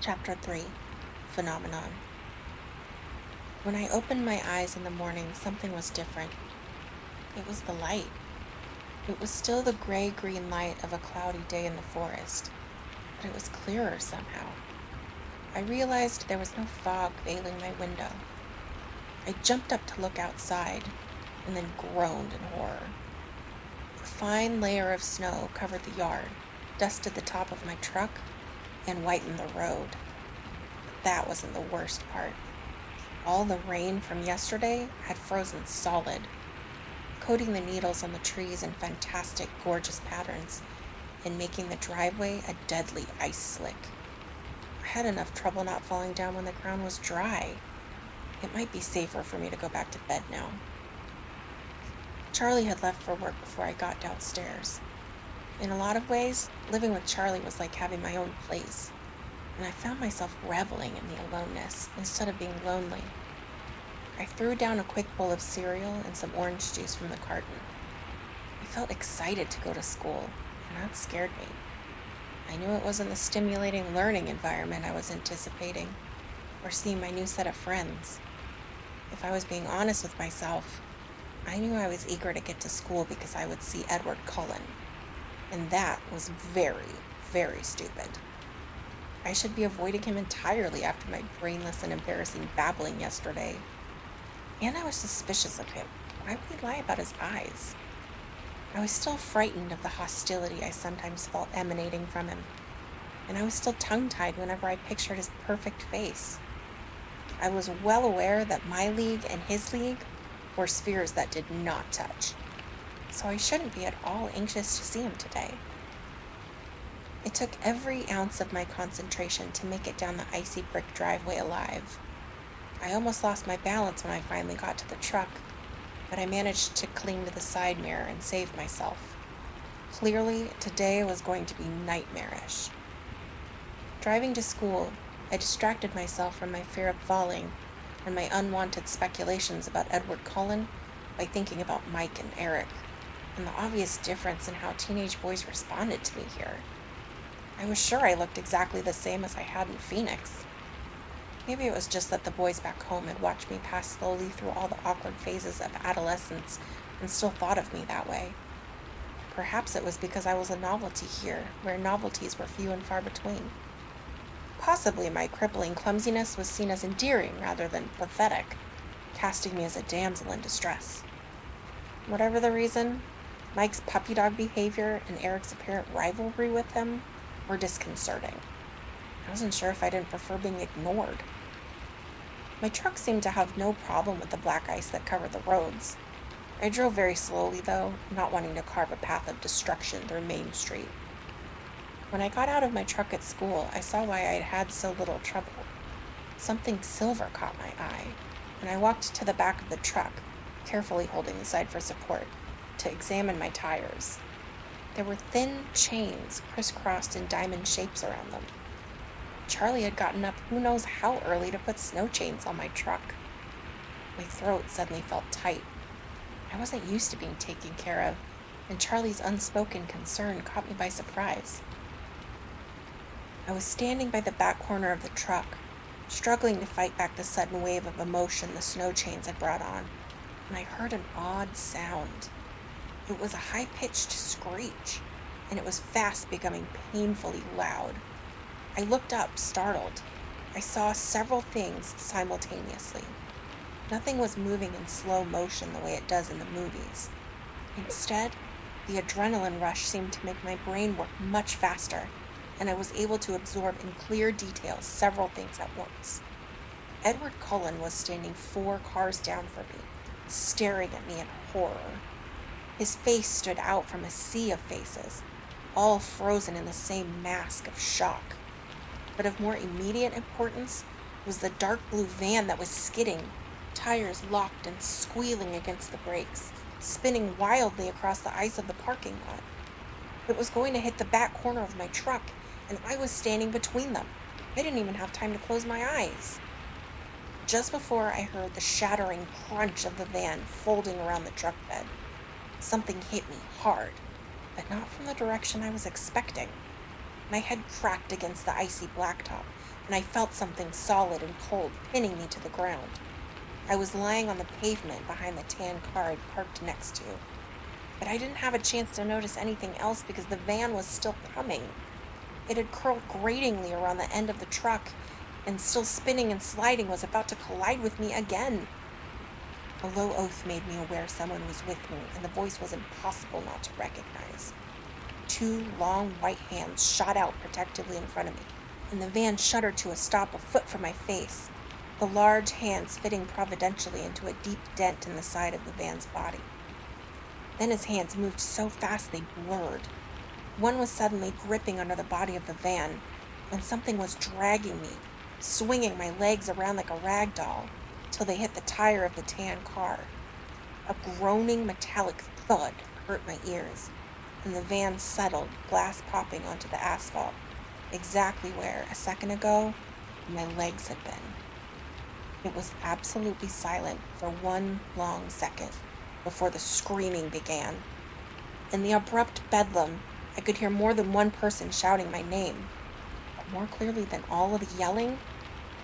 Chapter 3 Phenomenon. When I opened my eyes in the morning, something was different. It was the light. It was still the gray-green light of a cloudy day in the forest, but it was clearer somehow. I realized there was no fog veiling my window. I jumped up to look outside, and then groaned in horror. A fine layer of snow covered the yard, dusted the top of my truck, and whitened the road. But that wasn't the worst part. All the rain from yesterday had frozen solid, coating the needles on the trees in fantastic, gorgeous patterns and making the driveway a deadly ice slick. I had enough trouble not falling down when the ground was dry. It might be safer for me to go back to bed now. Charlie had left for work before I got downstairs. In a lot of ways, living with Charlie was like having my own place, and I found myself reveling in the aloneness instead of being lonely. I threw down a quick bowl of cereal and some orange juice from the carton. I felt excited to go to school, and that scared me. I knew it wasn't the stimulating learning environment I was anticipating, or seeing my new set of friends. If I was being honest with myself, I knew I was eager to get to school because I would see Edward Cullen, and that was very, very stupid. I should be avoiding him entirely after my brainless and embarrassing babbling yesterday. And I was suspicious of him. Why would he lie about his eyes? I was still frightened of the hostility I sometimes felt emanating from him, and I was still tongue-tied whenever I pictured his perfect face. I was well aware that my league and his league were spheres that did not touch, so I shouldn't be at all anxious to see him today. It took every ounce of my concentration to make it down the icy brick driveway alive. I almost lost my balance when I finally got to the truck, but I managed to cling to the side mirror and save myself. Clearly, today was going to be nightmarish. Driving to school, I distracted myself from my fear of falling and my unwanted speculations about Edward Cullen by thinking about Mike and Eric, and the obvious difference in how teenage boys responded to me here. I was sure I looked exactly the same as I had in Phoenix. Maybe it was just that the boys back home had watched me pass slowly through all the awkward phases of adolescence and still thought of me that way. Perhaps it was because I was a novelty here, where novelties were few and far between. Possibly my crippling clumsiness was seen as endearing rather than pathetic, casting me as a damsel in distress. Whatever the reason, Mike's puppy dog behavior and Eric's apparent rivalry with him were disconcerting. I wasn't sure if I didn't prefer being ignored. My truck seemed to have no problem with the black ice that covered the roads. I drove very slowly, though, not wanting to carve a path of destruction through Main Street. When I got out of my truck at school, I saw why I had had so little trouble. Something silver caught my eye, and I walked to the back of the truck, carefully holding the side for support, to examine my tires. There were thin chains crisscrossed in diamond shapes around them. Charlie had gotten up who knows how early to put snow chains on my truck. My throat suddenly felt tight. I wasn't used to being taken care of, and Charlie's unspoken concern caught me by surprise. I was standing by the back corner of the truck, struggling to fight back the sudden wave of emotion the snow chains had brought on, when I heard an odd sound. It was a high-pitched screech, and it was fast becoming painfully loud. I looked up, startled. I saw several things simultaneously. Nothing was moving in slow motion the way it does in the movies. Instead, the adrenaline rush seemed to make my brain work much faster, and I was able to absorb in clear detail several things at once. Edward Cullen was standing 4 cars down from me, staring at me in horror. His face stood out from a sea of faces, all frozen in the same mask of shock. But of more immediate importance was the dark blue van that was skidding, tires locked and squealing against the brakes, spinning wildly across the ice of the parking lot. It was going to hit the back corner of my truck, and I was standing between them. I didn't even have time to close my eyes. Just before I heard the shattering crunch of the van folding around the truck bed, something hit me hard, but not from the direction I was expecting. My head cracked against the icy blacktop, and I felt something solid and cold pinning me to the ground. I was lying on the pavement behind the tan car I'd parked next to, but I didn't have a chance to notice anything else because the van was still coming. It had curled gratingly around the end of the truck and, still spinning and sliding, was about to collide with me again. A low oath made me aware someone was with me, and the voice was impossible not to recognize. Two long white hands shot out protectively in front of me, and the van shuddered to a stop a foot from my face, the large hands fitting providentially into a deep dent in the side of the van's body. Then his hands moved so fast they blurred. One was suddenly gripping under the body of the van, and something was dragging me, swinging my legs around like a rag doll, till they hit the tire of the tan car. A groaning metallic thud hurt my ears, and the van settled, glass popping onto the asphalt, exactly where, a second ago, my legs had been. It was absolutely silent for one long second before the screaming began. In the abrupt bedlam, I could hear more than one person shouting my name, but more clearly than all of the yelling,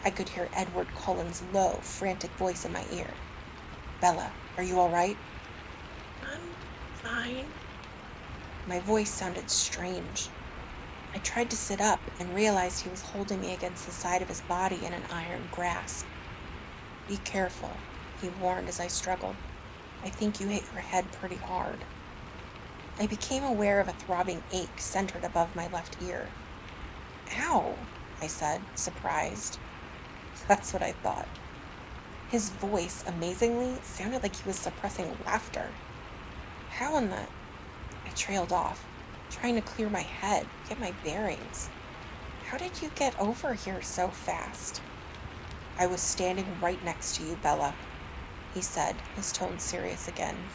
I could hear Edward Cullen's low, frantic voice in my ear. "Bella, are you all right?" I'm fine. My voice sounded strange. I tried to sit up and realized he was holding me against the side of his body in an iron grasp. "Be careful," he warned as I struggled. "I think you hit your head pretty hard." I became aware of a throbbing ache centered above my left ear. "Ow," I said, surprised. That's what I thought. His voice, amazingly, sounded like he was suppressing laughter. How in the... I trailed off, trying to clear my head, get my bearings. "How did you get over here so fast?" "I was standing right next to you, Bella," he said, his tone serious again.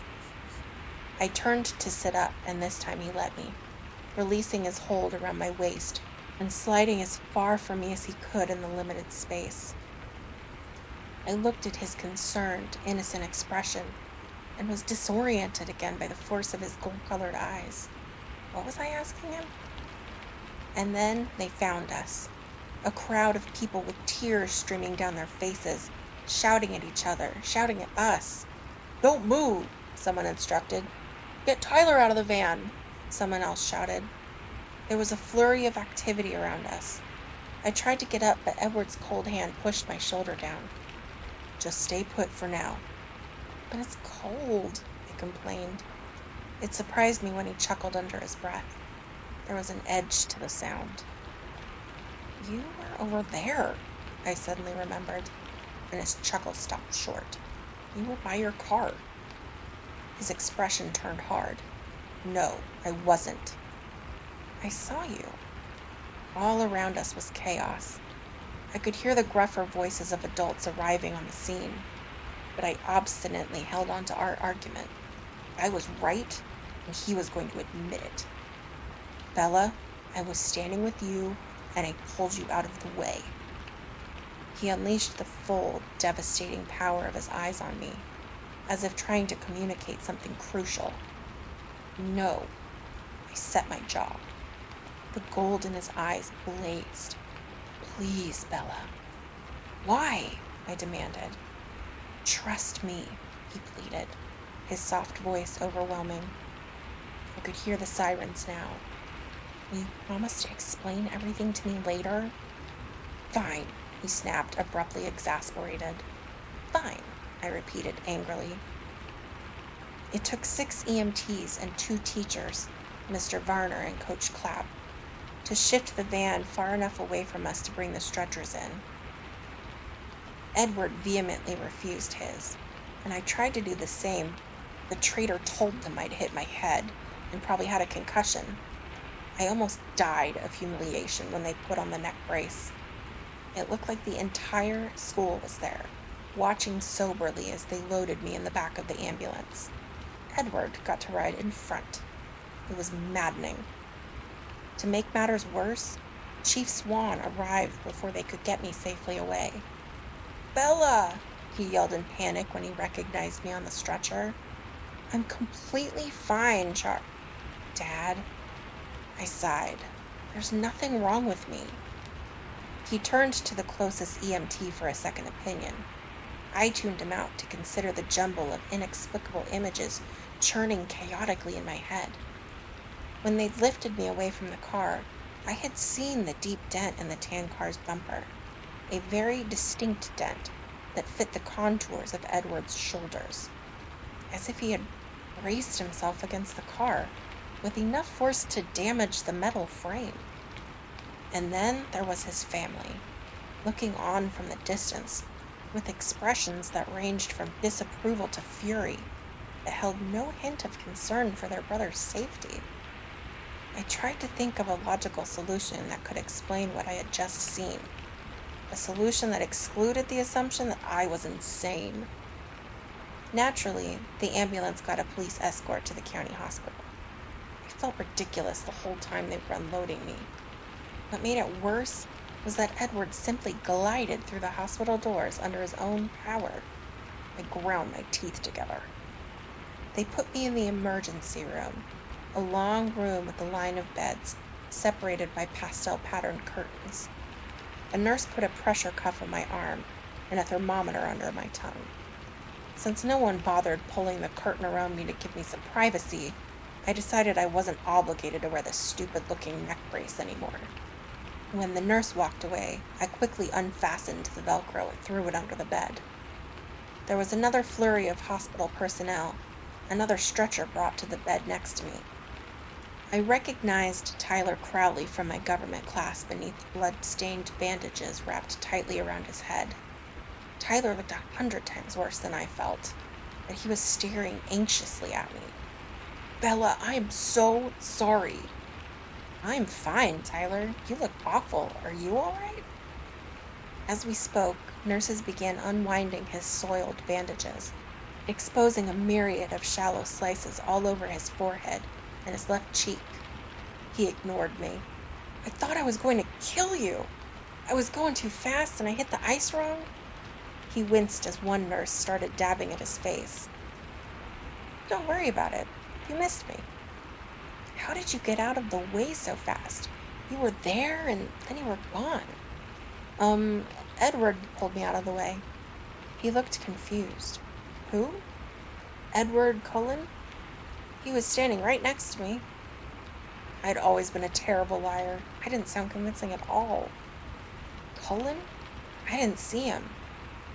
I turned to sit up, and this time he let me, releasing his hold around my waist and sliding as far from me as he could in the limited space. I looked at his concerned, innocent expression and was disoriented again by the force of his gold-colored eyes. What was I asking him? And then they found us. A crowd of people with tears streaming down their faces, shouting at each other, shouting at us. "Don't move," someone instructed. "Get Tyler out of the van," someone else shouted. There was a flurry of activity around us. I tried to get up, but Edward's cold hand pushed my shoulder down. "Just stay put for now." "But it's cold," I complained. It surprised me when he chuckled under his breath. There was an edge to the sound. "You were over there," I suddenly remembered, and his chuckle stopped short. "You were by your car." His expression turned hard. "No, I wasn't." "I saw you." All around us was chaos. I could hear the gruffer voices of adults arriving on the scene, but I obstinately held on to our argument. I was right, and he was going to admit it. "Bella, I was standing with you, and I pulled you out of the way." He unleashed the full, devastating power of his eyes on me, as if trying to communicate something crucial. "No." I set my jaw. The gold in his eyes blazed. "Please, Bella." "Why?" I demanded. "Trust me," he pleaded, his soft voice overwhelming. I could hear the sirens now. "Will you promise to explain everything to me later?" "Fine," he snapped, abruptly exasperated. "Fine," I repeated angrily. It took 6 EMTs and 2 teachers, Mr. Varner and Coach Clapp, to shift the van far enough away from us to bring the stretchers in. Edward vehemently refused his, and I tried to do the same. The traitor told them I'd hit my head and probably had a concussion. I almost died of humiliation when they put on the neck brace. It looked like the entire school was there, watching soberly as they loaded me in the back of the ambulance. Edward got to ride in front. It was maddening. To make matters worse, Chief Swan arrived before they could get me safely away. "Bella!" he yelled in panic when he recognized me on the stretcher. "I'm completely fine, Dad." I sighed. There's nothing wrong with me. He turned to the closest EMT for a second opinion. I tuned him out to consider the jumble of inexplicable images churning chaotically in my head. When they'd lifted me away from the car, I had seen the deep dent in the tan car's bumper, a very distinct dent that fit the contours of Edward's shoulders, as if he had braced himself against the car with enough force to damage the metal frame. And then there was his family, looking on from the distance, with expressions that ranged from disapproval to fury, that held no hint of concern for their brother's safety. I tried to think of a logical solution that could explain what I had just seen, a solution that excluded the assumption that I was insane. Naturally, the ambulance got a police escort to the county hospital. I felt ridiculous the whole time they were unloading me. What made it worse was that Edward simply glided through the hospital doors under his own power. I ground my teeth together. They put me in the emergency room, a long room with a line of beds, separated by pastel-patterned curtains. A nurse put a pressure cuff on my arm and a thermometer under my tongue. Since no one bothered pulling the curtain around me to give me some privacy, I decided I wasn't obligated to wear the stupid-looking neck brace anymore. When the nurse walked away, I quickly unfastened the Velcro and threw it under the bed. There was another flurry of hospital personnel, another stretcher brought to the bed next to me. I recognized Tyler Crowley from my government class beneath blood-stained bandages wrapped tightly around his head. Tyler looked 100 times worse than I felt, but he was staring anxiously at me. "Bella, I am so sorry." "I'm fine, Tyler. You look awful. Are you all right?" As we spoke, nurses began unwinding his soiled bandages, exposing a myriad of shallow slices all over his forehead and his left cheek. He ignored me. "I thought I was going to kill you. I was going too fast and I hit the ice wrong." He winced as one nurse started dabbing at his face. "Don't worry about it. You missed me." "How did you get out of the way so fast? You were there and then you were gone." Edward pulled me out of the way." He looked confused. "Who?" "Edward Cullen. He was standing right next to me." I'd always been a terrible liar. I didn't sound convincing at all. "Cullen? I didn't see him.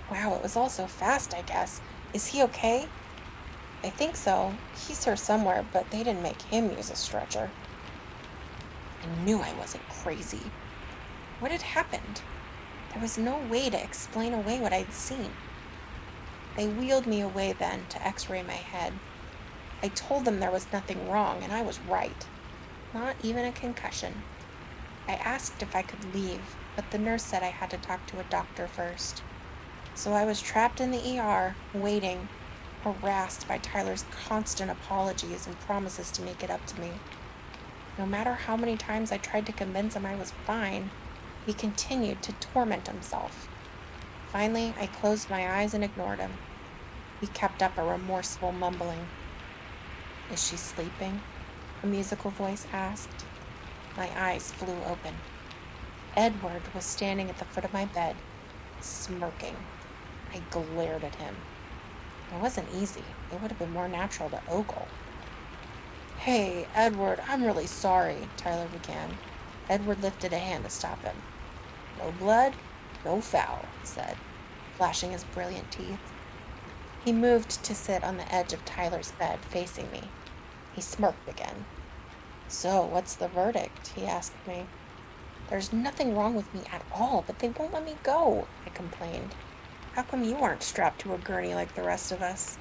Wow, it was all so fast, I guess. Is he okay?" "I think so. He's here somewhere, but they didn't make him use a stretcher." I knew I wasn't crazy. What had happened? There was no way to explain away what I'd seen. They wheeled me away then to x-ray my head. I told them there was nothing wrong, and I was right. Not even a concussion. I asked if I could leave, but the nurse said I had to talk to a doctor first. So I was trapped in the ER, waiting, harassed by Tyler's constant apologies and promises to make it up to me. No matter how many times I tried to convince him I was fine, he continued to torment himself. Finally, I closed my eyes and ignored him. He kept up a remorseful mumbling. "Is she sleeping?" a musical voice asked. My eyes flew open. Edward was standing at the foot of my bed, smirking. I glared at him. It wasn't easy. It would have been more natural to ogle. "Hey, Edward, I'm really sorry," Tyler began. Edward lifted a hand to stop him. "No blood, no foul," he said, flashing his brilliant teeth. He moved to sit on the edge of Tyler's bed, facing me. He smirked again. "So, what's the verdict?" he asked me. "There's nothing wrong with me at all, but they won't let me go," I complained. "How come you aren't strapped to a gurney like the rest of us?"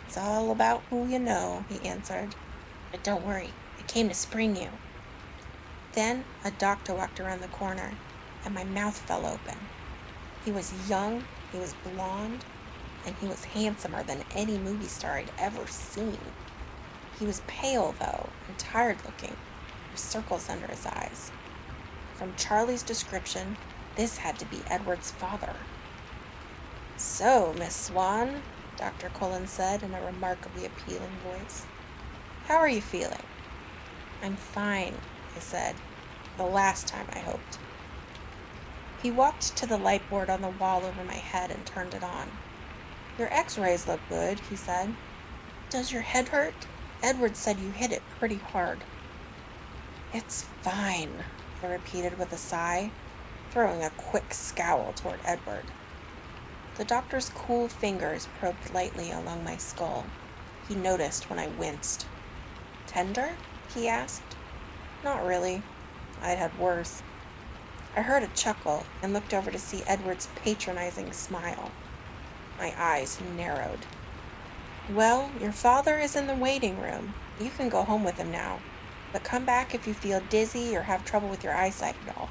"It's all about who you know," he answered. "But don't worry, I came to spring you." Then a doctor walked around the corner, and my mouth fell open. He was young, he was blonde, and he was handsomer than any movie star I'd ever seen. He was pale, though, and tired-looking, with circles under his eyes. From Charlie's description, this had to be Edward's father. "So, Miss Swan," Dr. Cullen said in a remarkably appealing voice, "how are you feeling?" "I'm fine," I said. The last time, I hoped. He walked to the light board on the wall over my head and turned it on. Your x-rays look good, he said. Does your head hurt? Edward said you hit it pretty hard. It's fine, I repeated with a sigh, throwing a quick scowl toward Edward. The doctor's cool fingers probed lightly along my skull. He noticed when I winced. Tender? He asked. Not really. I'd had worse. I heard a chuckle and looked over to see Edward's patronizing smile. My eyes narrowed. Well, your father is in the waiting room. You can go home with him now, but come back if you feel dizzy or have trouble with your eyesight at all.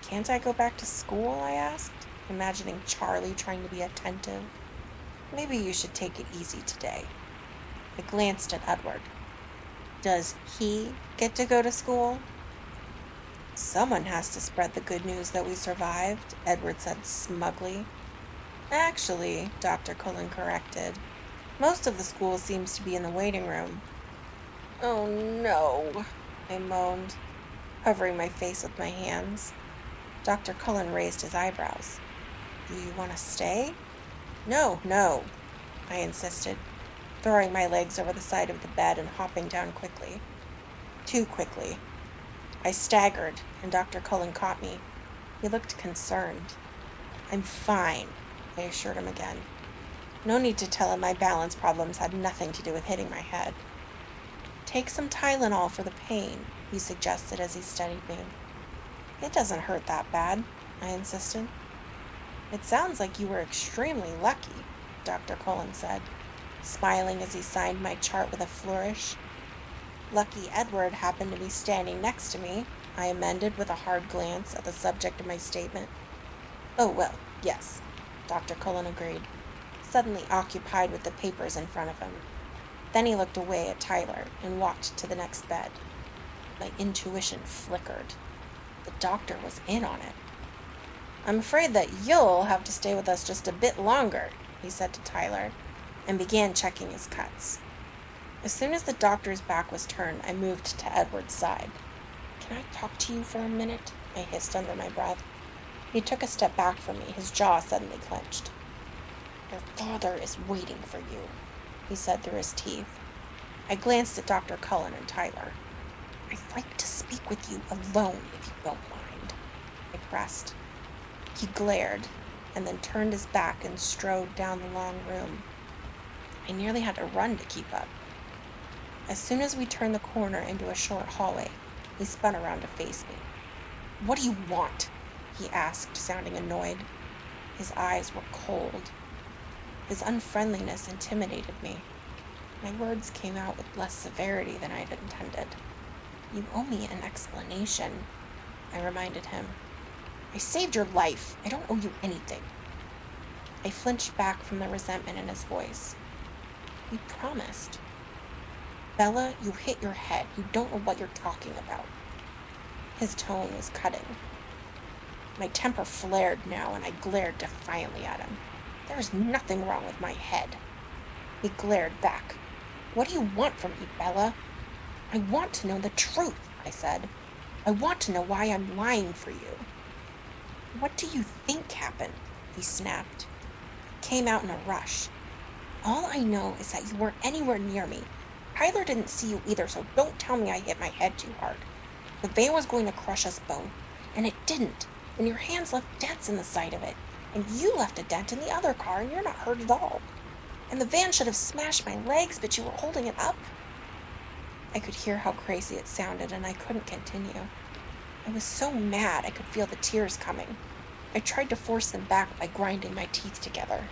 Can't I go back to school? I asked, imagining Charlie trying to be attentive. Maybe you should take it easy today. I glanced at Edward. Does he get to go to school? Someone has to spread the good news that we survived, Edward said smugly. Actually, Dr. Cullen corrected, most of the school seems to be in the waiting room. Oh no, I moaned, covering my face with my hands. Dr. Cullen raised his eyebrows. Do you want to stay? No, I insisted, throwing my legs over the side of the bed and hopping down quickly. Too quickly. I staggered, and Dr. Cullen caught me. He looked concerned. I'm fine, I assured him again. No need to tell him my balance problems had nothing to do with hitting my head. Take some Tylenol for the pain, he suggested as he steadied me. It doesn't hurt that bad, I insisted. It sounds like you were extremely lucky, Dr. Cullen said, smiling as he signed my chart with a flourish. Lucky Edward happened to be standing next to me, I amended with a hard glance at the subject of my statement. Oh, well, yes, Dr. Cullen agreed, suddenly occupied with the papers in front of him. Then he looked away at Tyler and walked to the next bed. My intuition flickered. The doctor was in on it. I'm afraid that you'll have to stay with us just a bit longer, he said to Tyler, and began checking his cuts. As soon as the doctor's back was turned, I moved to Edward's side. Can I talk to you for a minute? I hissed under my breath. He took a step back from me, his jaw suddenly clenched. Your father is waiting for you, he said through his teeth. I glanced at Dr. Cullen and Tyler. I'd like to speak with you alone, if you don't mind, I pressed. He glared, and then turned his back and strode down the long room. I nearly had to run to keep up. As soon as we turned the corner into a short hallway, he spun around to face me. What do you want? He asked, sounding annoyed. His eyes were cold. His unfriendliness intimidated me. My words came out with less severity than I'd intended. You owe me an explanation, I reminded him. I saved your life. I don't owe you anything. I flinched back from the resentment in his voice. You promised. Bella, you hit your head. You don't know what you're talking about. His tone was cutting. My temper flared now, and I glared defiantly at him. There is nothing wrong with my head. He glared back. What do you want from me, Bella? I want to know the truth, I said. I want to know why I'm lying for you. What do you think happened? He snapped. It came out in a rush. All I know is that you weren't anywhere near me. Tyler didn't see you either, so don't tell me I hit my head too hard. The van was going to crush us both, and it didn't, and your hands left dents in the side of it, and you left a dent in the other car, and you're not hurt at all. And the van should have smashed my legs, but you were holding it up. I could hear how crazy it sounded, and I couldn't continue. I was so mad I could feel the tears coming. I tried to force them back by grinding my teeth together.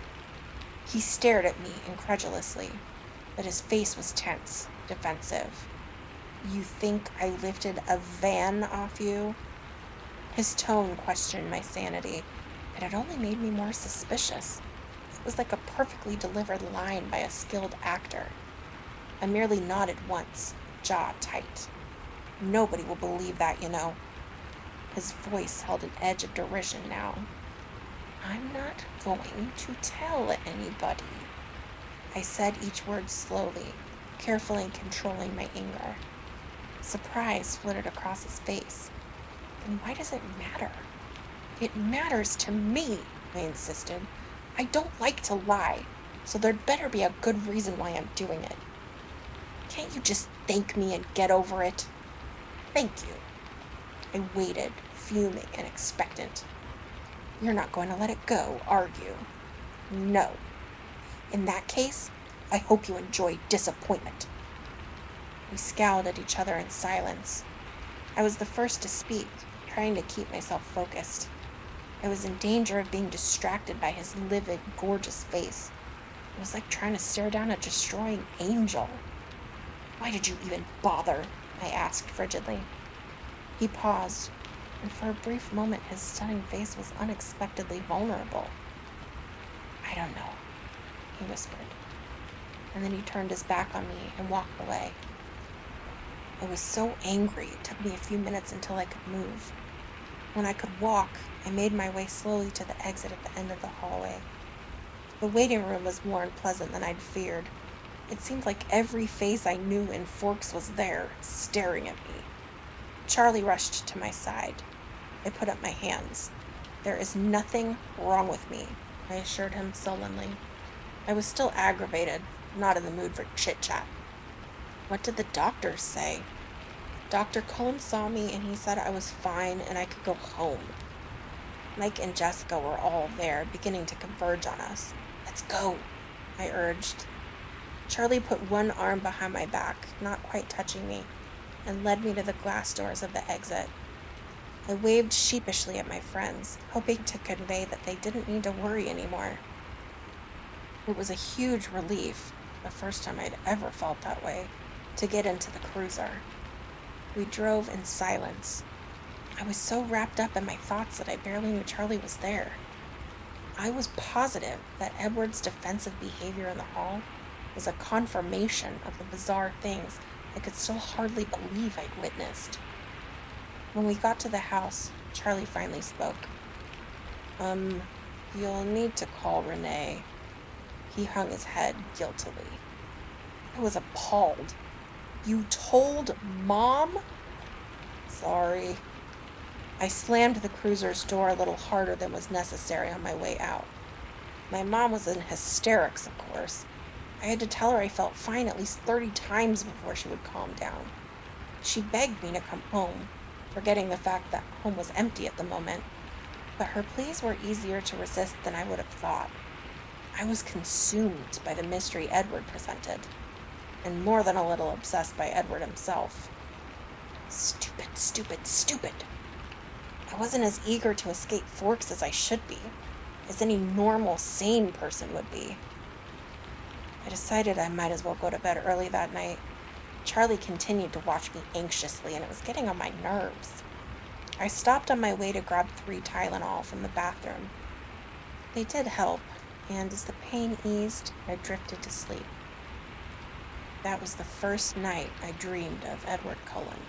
He stared at me incredulously, but his face was tense, defensive. You think I lifted a van off you? His tone questioned my sanity, and it only made me more suspicious. It was like a perfectly delivered line by a skilled actor. I merely nodded once, jaw tight. Nobody will believe that, you know. His voice held an edge of derision now. I'm not going to tell anybody. I said each word slowly, carefully controlling my anger. Surprise flitted across his face. And why does it matter? It matters to me, I insisted. I don't like to lie, so there'd better be a good reason why I'm doing it. Can't you just thank me and get over it? Thank you. I waited, fuming and expectant. You're not going to let it go, are you? No. In that case, I hope you enjoy disappointment. We scowled at each other in silence. I was the first to speak, trying to keep myself focused. I was in danger of being distracted by his livid, gorgeous face. It was like trying to stare down a destroying angel. Why did you even bother? I asked frigidly. He paused, and for a brief moment his stunning face was unexpectedly vulnerable. I don't know, he whispered, and then he turned his back on me and walked away. I was so angry it took me a few minutes until I could move. When I could walk, I made my way slowly to the exit at the end of the hallway. The waiting room was more unpleasant than I'd feared. It seemed like every face I knew in Forks was there, staring at me. Charlie rushed to my side. I put up my hands. There is nothing wrong with me, I assured him sullenly. I was still aggravated, not in the mood for chit-chat. What did the doctors say? Dr. Cullen saw me and he said I was fine and I could go home. Mike and Jessica were all there, beginning to converge on us. Let's go, I urged. Charlie put one arm behind my back, not quite touching me, and led me to the glass doors of the exit. I waved sheepishly at my friends, hoping to convey that they didn't need to worry anymore. It was a huge relief, the first time I'd ever felt that way, to get into the cruiser. We drove in silence. I was so wrapped up in my thoughts that I barely knew Charlie was there. I was positive that Edward's defensive behavior in the hall was a confirmation of the bizarre things I could still hardly believe I'd witnessed. When we got to the house, Charlie finally spoke. You'll need to call Renee. He hung his head guiltily. I was appalled. You told Mom? Sorry. I slammed the cruiser's door a little harder than was necessary on my way out. My mom was in hysterics, of course. I had to tell her I felt fine at least 30 times before she would calm down. She begged me to come home, forgetting the fact that home was empty at the moment, but her pleas were easier to resist than I would have thought. I was consumed by the mystery Edward presented, and more than a little obsessed by Edward himself. Stupid, stupid, stupid. I wasn't as eager to escape Forks as I should be, as any normal, sane person would be. I decided I might as well go to bed early that night. Charlie continued to watch me anxiously, and it was getting on my nerves. I stopped on my way to grab 3 Tylenol from the bathroom. They did help, and as the pain eased, I drifted to sleep. That was the first night I dreamed of Edward Cullen.